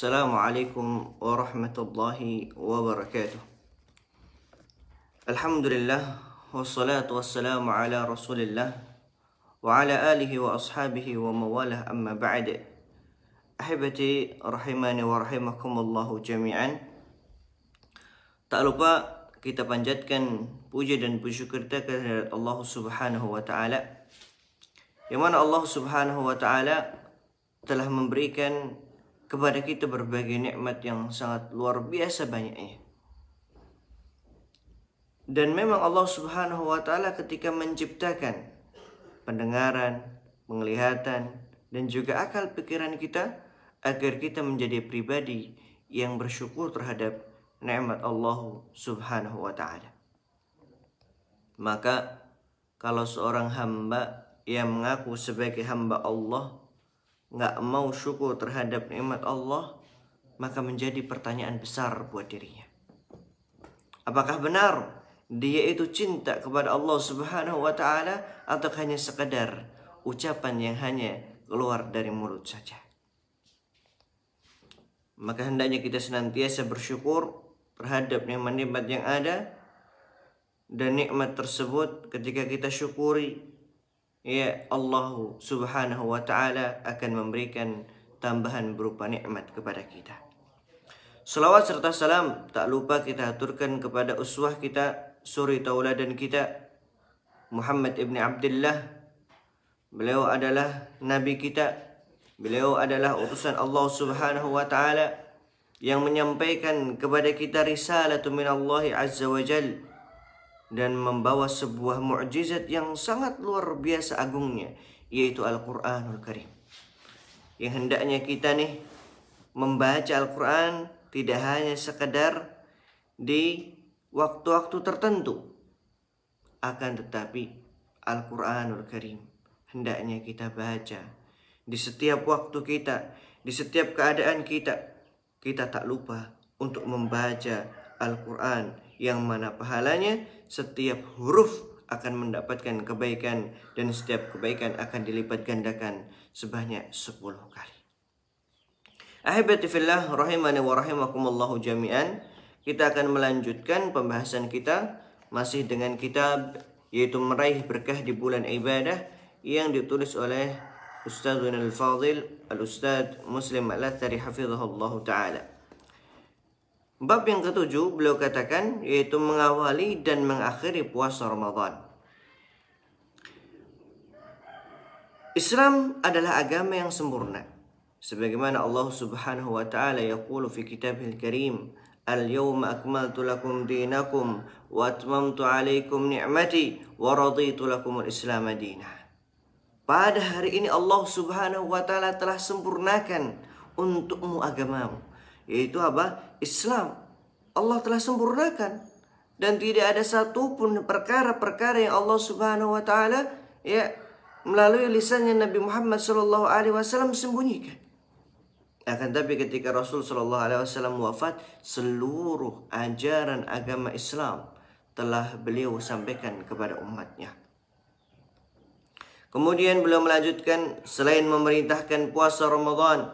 Assalamualaikum warahmatullahi wabarakatuh. Alhamdulillah wassalatu wassalamu ala Rasulillah wa ala alihi wa ashabihi wa mawalah, amma ba'd. Ahibati rahimani wa rahimakumullahu jami'an. Tak lupa kita panjatkan puja dan bersyukur kita kepada Allah Subhanahu wa taala, yang mana Allah Subhanahu wa taala telah memberikan kepada kita berbagai nikmat yang sangat luar biasa banyaknya. Dan memang Allah Subhanahu wa taala ketika menciptakan pendengaran, penglihatan, dan juga akal pikiran kita agar kita menjadi pribadi yang bersyukur terhadap nikmat Allah Subhanahu wa taala. Maka kalau seorang hamba yang mengaku sebagai hamba Allah nggak mau syukur terhadap nikmat Allah, maka menjadi pertanyaan besar buat dirinya. Apakah benar dia itu cinta kepada Allah Subhanahu wa taala atau hanya sekadar ucapan yang hanya keluar dari mulut saja? Maka hendaknya kita senantiasa bersyukur terhadap nikmat-nikmat yang ada, dan nikmat tersebut ketika kita syukuri, ya Allah Subhanahu wa taala akan memberikan tambahan berupa nikmat kepada kita. Salawat serta salam tak lupa kita aturkan kepada uswah kita, suri tauladan kita, Muhammad ibn Abdullah. Beliau adalah nabi kita. Beliau adalah utusan Allah Subhanahu wa taala yang menyampaikan kepada kita risalatu minallahi azza wa jalla, dan membawa sebuah mukjizat yang sangat luar biasa agungnya, yaitu Al-Quranul Karim. Yang hendaknya kita nih membaca Al-Quran tidak hanya sekedar di waktu-waktu tertentu, akan tetapi Al-Quranul Karim hendaknya kita baca di setiap waktu kita, di setiap keadaan kita. Kita tak lupa untuk membaca Al-Quran, yang mana pahalanya setiap huruf akan mendapatkan kebaikan, dan setiap kebaikan akan dilipat gandakan sebanyak 10 kali. Ahibati fillah rahimani wa rahimakumullahu jami'an. Kita akan melanjutkan pembahasan kita masih dengan kitab, yaitu Meraih Berkah di Bulan Ibadah, yang ditulis oleh Ustadzuna al-Fadil Al-Ustadz Muslim Al-Athari hafizahullahu ta'ala. Bab yang ketujuh beliau katakan, yaitu mengawali dan mengakhiri puasa Ramadan. Islam adalah agama yang sempurna, sebagaimana Allah Subhanahu wa taala yaqulu fi kitabihil karim, al-yawma akmaltu lakum dinakum wa atmamtu alaikum ni'mati wa raditu lakum al-islam dinah. Pada hari ini Allah Subhanahu wa taala telah sempurnakan untukmu agamamu, yaitu apa? Islam. Allah telah sempurnakan, dan tidak ada satupun perkara-perkara yang Allah Subhanahu wa taala melalui lisannya Nabi Muhammad sallallahu alaihi wasallam sembunyikan. Akan tapi ketika Rasul sallallahu alaihi wasallam wafat, seluruh ajaran agama Islam telah beliau sampaikan kepada umatnya. Kemudian beliau melanjutkan, selain memerintahkan puasa Ramadan,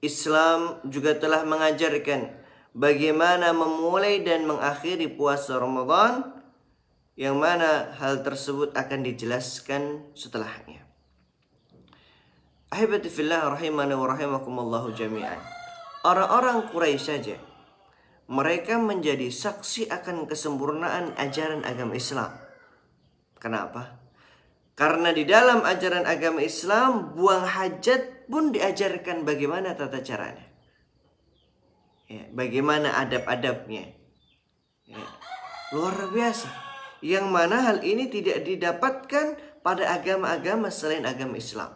Islam juga telah mengajarkan bagaimana memulai dan mengakhiri puasa Ramadan, yang mana hal tersebut akan dijelaskan setelahnya. Ahibati fillah rahimani wa rahimakumullahu jami'an. Orang-orang Quraisy saja mereka menjadi saksi akan kesempurnaan ajaran agama Islam. Kenapa? Karena di dalam ajaran agama Islam, buang hajat pun diajarkan bagaimana tata caranya, bagaimana adab-adabnya, luar biasa. Yang mana hal ini tidak didapatkan pada agama-agama selain agama Islam.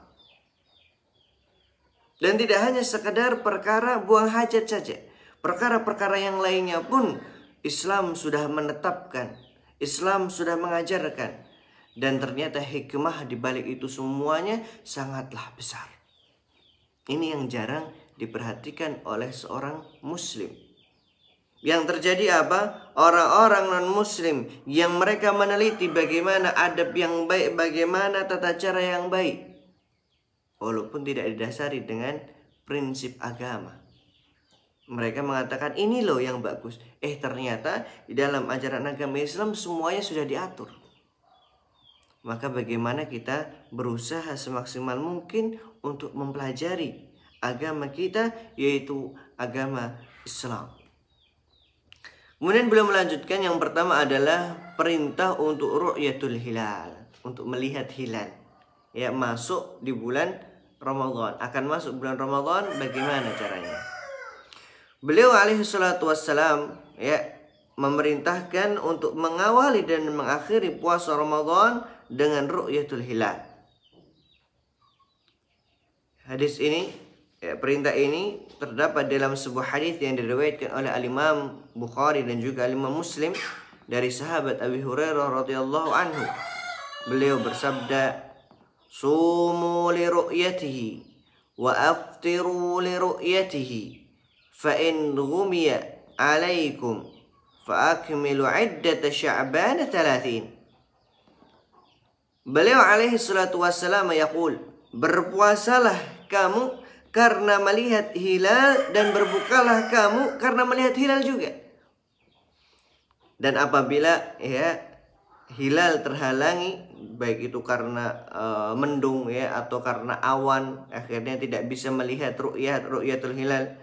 Dan tidak hanya sekadar perkara buang hajat saja, perkara-perkara yang lainnya pun Islam sudah menetapkan, Islam sudah mengajarkan. Dan ternyata hikmah di balik itu semuanya sangatlah besar. Ini yang jarang diperhatikan oleh seorang muslim. Yang terjadi apa? Orang-orang non-muslim yang mereka meneliti bagaimana adab yang baik, bagaimana tata cara yang baik, walaupun tidak didasari dengan prinsip agama, Mereka mengatakan ini loh yang bagus. Ternyata di dalam ajaran agama Islam semuanya sudah diatur. Maka bagaimana kita berusaha semaksimal mungkin untuk mempelajari agama kita, yaitu agama Islam. Kemudian beliau melanjutkan, yang pertama adalah perintah untuk ru'yatul hilal, untuk melihat hilal. Ya, masuk di bulan Ramadan, akan masuk bulan Ramadan, bagaimana caranya? Beliau alaihi salatu wassalam memerintahkan untuk mengawali dan mengakhiri puasa Ramadan dengan ru'yatul hilal. Hadis ini, perintah ini terdapat dalam sebuah hadis yang diriwayatkan oleh Al-Imam Bukhari dan juga Al-Imam Muslim dari sahabat Abi Hurairah radhiyallahu anhu. Beliau bersabda, "Sumu li ru'yatihi wa aftiru li ru'yatihi, fa in ghumiya 'alaikum fa akmilu 'iddata Sya'ban 30." Beliau alaihi salatu wassalam yaqul, berpuasalah kamu karena melihat hilal dan berbukalah kamu karena melihat hilal juga. Dan apabila hilal terhalangi, baik itu karena mendung atau karena awan, akhirnya tidak bisa melihat ru'yatul hilal,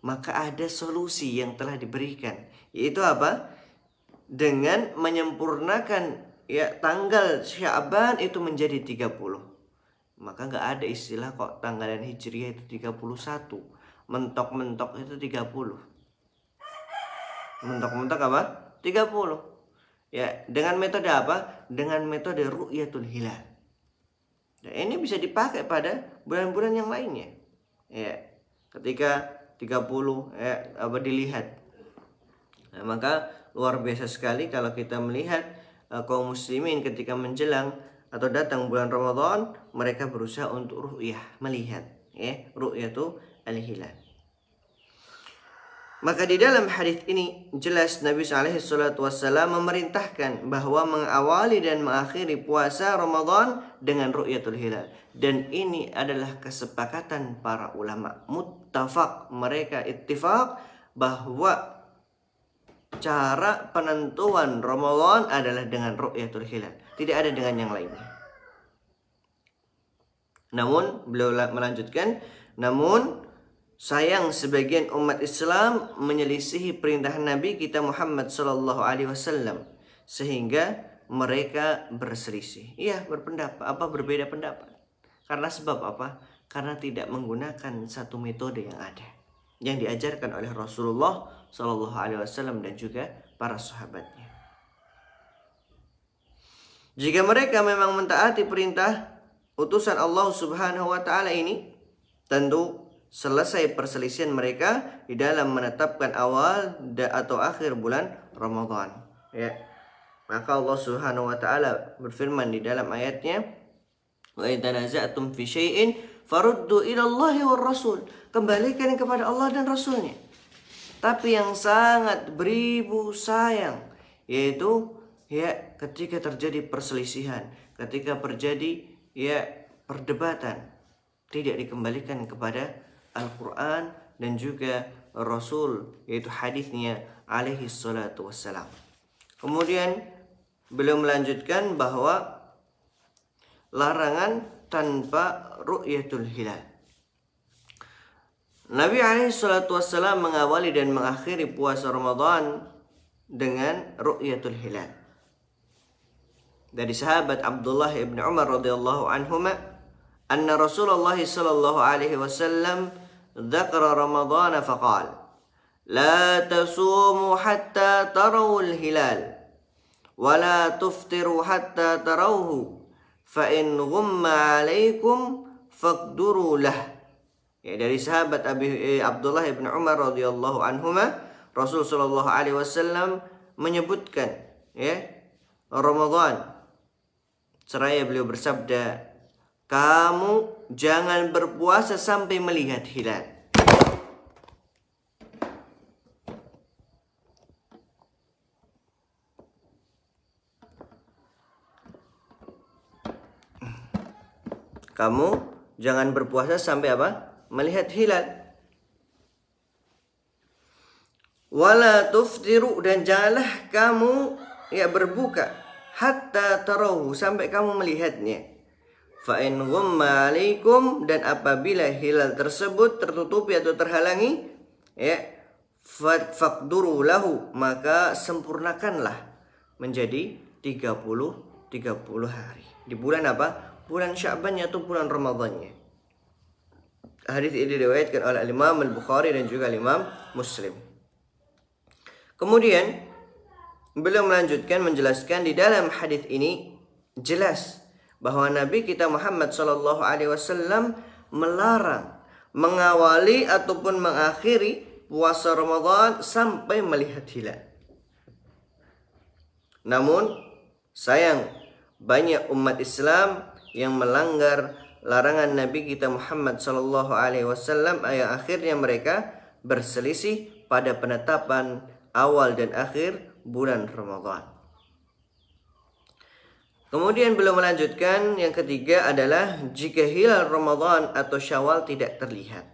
maka ada solusi yang telah diberikan, yaitu apa? Dengan menyempurnakan tanggal Sya'ban itu menjadi 30. Maka nggak ada istilah kok tanggalan Hijriah itu 31. Mentok-mentok itu 30. Mentok-mentok apa? 30. Ya, dengan metode apa? Dengan metode ru'yatul hilal. Dan ini bisa dipakai pada bulan-bulan yang lainnya. Ya, ketika 30 dilihat. Nah, maka luar biasa sekali kalau kita melihat kaum muslimin ketika menjelang atau datang bulan Ramadan, mereka berusaha untuk ru'yah, melihat ru'yatu al-hilal. Maka di dalam hadis ini jelas Nabi SAW memerintahkan bahwa mengawali dan mengakhiri puasa Ramadan dengan ru'yatul hilal. Dan ini adalah kesepakatan para ulama. Muttafaq, mereka ittifaq bahwa cara penentuan Ramadan adalah dengan ru'yatul hilal. Tidak ada dengan yang lainnya. Namun beliau melanjutkan, namun sayang sebagian umat Islam menyelisihi perintah Nabi kita Muhammad SAW sehingga mereka berselisih. Berbeda pendapat. Karena sebab apa? Karena tidak menggunakan satu metode yang ada, yang diajarkan oleh Rasulullah SAW dan juga para sahabatnya. Jika mereka memang mentaati perintah utusan Allah Subhanahu wa taala ini, tentu selesai perselisihan mereka di dalam menetapkan awal atau akhir bulan Ramadan. Maka Allah Subhanahu wa taala berfirman di dalam ayatnya, "Wa in tanaza'tum fi syai'in faruddu ila Allahi war Rasul." Kembalikan kepada Allah dan Rasulnya. Tapi yang sangat beribu sayang, yaitu ketika terjadi perselisihan, ketika terjadi perdebatan, tidak dikembalikan kepada Al-Quran dan juga Rasul, yaitu hadisnya alaihi salatu wassalam. Kemudian beliau melanjutkan bahwa larangan tanpa ru'yatul hilal. Nabi alaihi salatu wassalam mengawali dan mengakhiri puasa Ramadan dengan ru'yatul hilal. Dari sahabat Abdullah ibn Umar radhiyallahu anhuma, anna Rasulullah sallallahu alaihi wasallam dzakara Ramadan faqala, la tasumu hatta tarawul hilal wa la tuftiru hatta tarawhu fa in ghumma alaikum faqduru lah. Dari sahabat Abdullah ibn Umar radhiyallahu anhuma, Rasul sallallahu alaihi wasallam menyebutkan Ramadan, seraya beliau bersabda, kamu jangan berpuasa sampai melihat hilal. Kamu jangan berpuasa sampai apa? Melihat hilal. Wala tuftiru, dan janganlah kamu berbuka hatta tarahu, sampai kamu melihatnya. Fa in ghumma alaikum, dan apabila hilal tersebut tertutupi atau terhalangi, faqduru lahu, maka sempurnakanlah menjadi 30 hari. Di bulan apa? Bulan Sya'ban atau bulan Ramadannya. Hadis ini diriwayatkan oleh Imam Al-Bukhari dan juga Imam Muslim. Kemudian beliau melanjutkan menjelaskan di dalam hadis ini jelas bahwa Nabi kita Muhammad SAW melarang mengawali ataupun mengakhiri puasa Ramadan sampai melihat hilal. Namun sayang, banyak umat Islam yang melanggar larangan Nabi kita Muhammad SAW, yang akhirnya mereka berselisih pada penetapan awal dan akhir bulan Ramadan. Kemudian beliau melanjutkan, yang ketiga adalah jika hilal Ramadan atau Syawal tidak terlihat.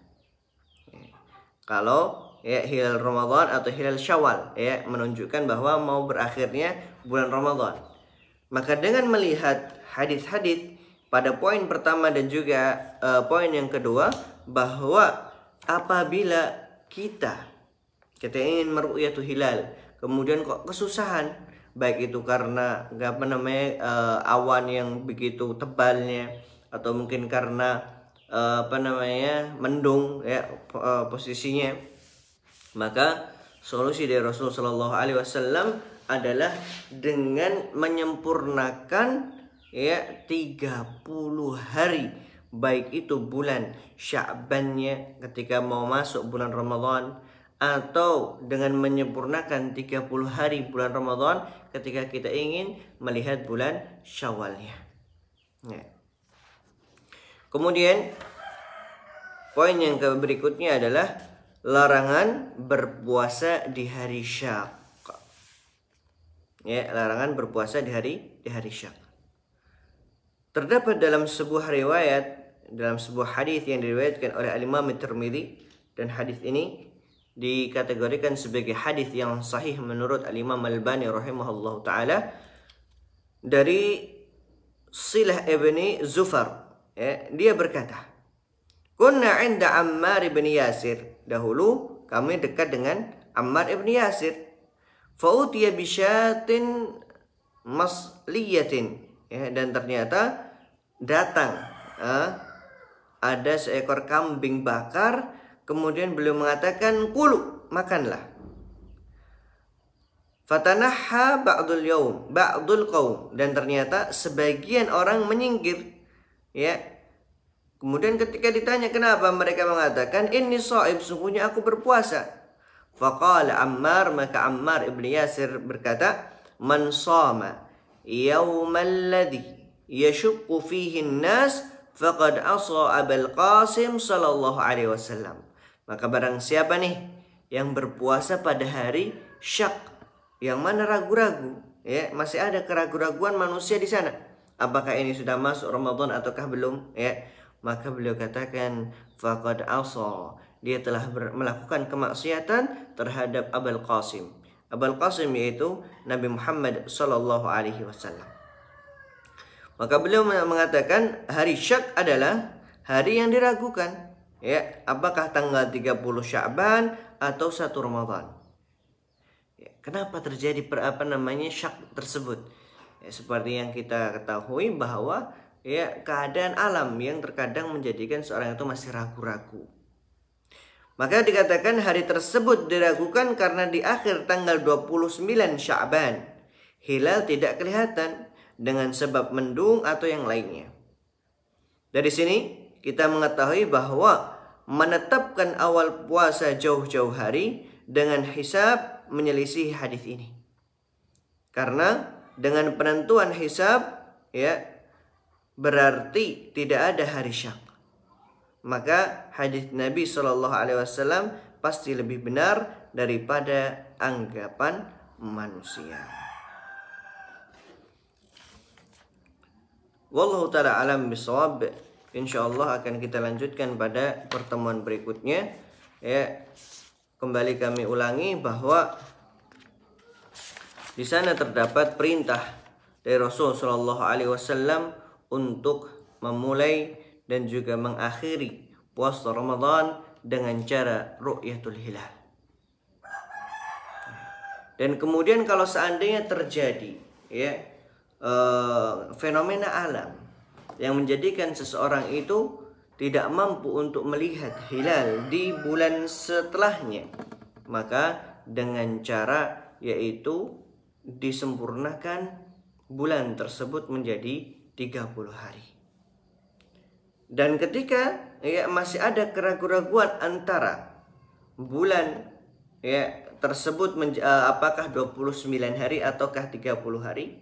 Kalau hilal Ramadan atau hilal Syawal menunjukkan bahwa mau berakhirnya bulan Ramadan, maka dengan melihat hadis-hadis pada poin pertama dan juga poin yang kedua, bahwa apabila kita ingin meru'yatul hilal, kemudian kok kesusahan, baik itu karena awan yang begitu tebalnya, atau mungkin karena mendung posisinya, maka solusi dari Rasulullah SAW adalah dengan menyempurnakan 30 hari, baik itu bulan Sya'bannya ketika mau masuk bulan Ramadan, atau dengan menyempurnakan 30 hari bulan Ramadan ketika kita ingin melihat bulan Syawalnya. Kemudian poin yang berikutnya adalah larangan berpuasa di hari Syak. Larangan berpuasa di hari Syak. Terdapat dalam sebuah riwayat, dalam sebuah hadis yang diriwayatkan oleh Imam At-Tirmidzi, dan hadis ini dikategorikan sebagai hadis yang sahih menurut Al-Imam Al-Albani rahimahullah ta'ala, dari Silah ibni Zufar. Dia berkata, kunna 'inda Ammar ibn Yasir, dahulu kami dekat dengan Ammar ibn Yasir. Fa'utiya bisyatin masliyatin, dan ternyata datang ada seekor kambing bakar. Kemudian beliau mengatakan, kulu, makanlah. Fatanaha ba'dul qaum, dan ternyata sebagian orang menyingkir. Kemudian ketika ditanya kenapa, mereka mengatakan, inni sha'ib, sungguhnya aku berpuasa. Faqala Ammar, maka Ammar ibn Yasir berkata, man shama yawmal ladzi yashukku fihi an-nas faqad asa Abul Qasim sallallahu alaihi wasallam. Maka barang siapa nih yang berpuasa pada hari Syak, yang mana ragu-ragu, masih ada keraguan-raguan manusia di sana, apakah ini sudah masuk Ramadan ataukah belum, maka beliau katakan faqad asa, dia telah melakukan kemaksiatan terhadap Abul Qasim. Abul Qasim yaitu Nabi Muhammad sallallahu alaihi wasallam. Maka beliau mengatakan hari Syak adalah hari yang diragukan, apakah tanggal 30 Sya'ban atau 1 Ramadan. Kenapa terjadi Syak tersebut? Seperti yang kita ketahui bahwa keadaan alam yang terkadang menjadikan seorang itu masih ragu-ragu. Maka dikatakan hari tersebut diragukan karena di akhir tanggal 29 Sya'ban hilal tidak kelihatan dengan sebab mendung atau yang lainnya. Dari sini kita mengetahui bahwa menetapkan awal puasa jauh-jauh hari dengan hisab menyelisih hadis ini. Karena dengan penentuan hisab berarti tidak ada hari Syak. Maka hadis Nabi SAW pasti lebih benar daripada anggapan manusia. Wallahu ta'ala alam bisawab. InsyaAllah akan kita lanjutkan pada pertemuan berikutnya. kembali kami ulangi bahwa di sana terdapat perintah dari Rasul Shallallahu Alaihi Wasallam untuk memulai dan juga mengakhiri puasa Ramadan dengan cara ru'yatul hilal. Dan kemudian kalau seandainya terjadi fenomena alam yang menjadikan seseorang itu tidak mampu untuk melihat hilal di bulan setelahnya, maka dengan cara yaitu disempurnakan bulan tersebut menjadi 30 hari. Dan ketika masih ada keraguan-raguan antara bulan tersebut apakah 29 hari ataukah 30 hari,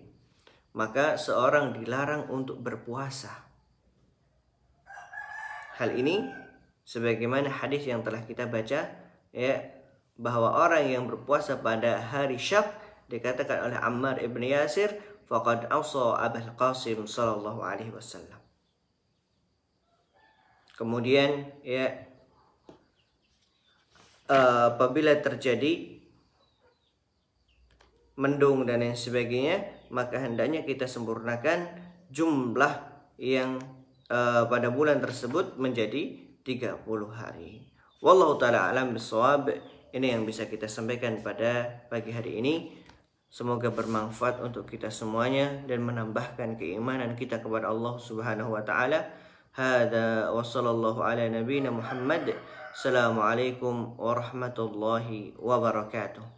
maka seorang dilarang untuk berpuasa. Hal ini sebagaimana hadis yang telah kita baca bahwa orang yang berpuasa pada hari Syak dikatakan oleh Ammar ibn Yasir, faqad awsa Abul Qasim sallallahu alaihi wasallam. Kemudian apabila terjadi mendung dan lain sebagainya, maka hendaknya kita sempurnakan jumlah yang pada bulan tersebut menjadi 30 hari. Wallahu taala alam bisawab. Ini yang bisa kita sampaikan pada pagi hari ini. Semoga bermanfaat untuk kita semuanya dan menambahkan keimanan kita kepada Allah Subhanahu wa taala. Hada wa sallallahu ala nabiyyina Muhammad. Assalamualaikum warahmatullahi wabarakatuh.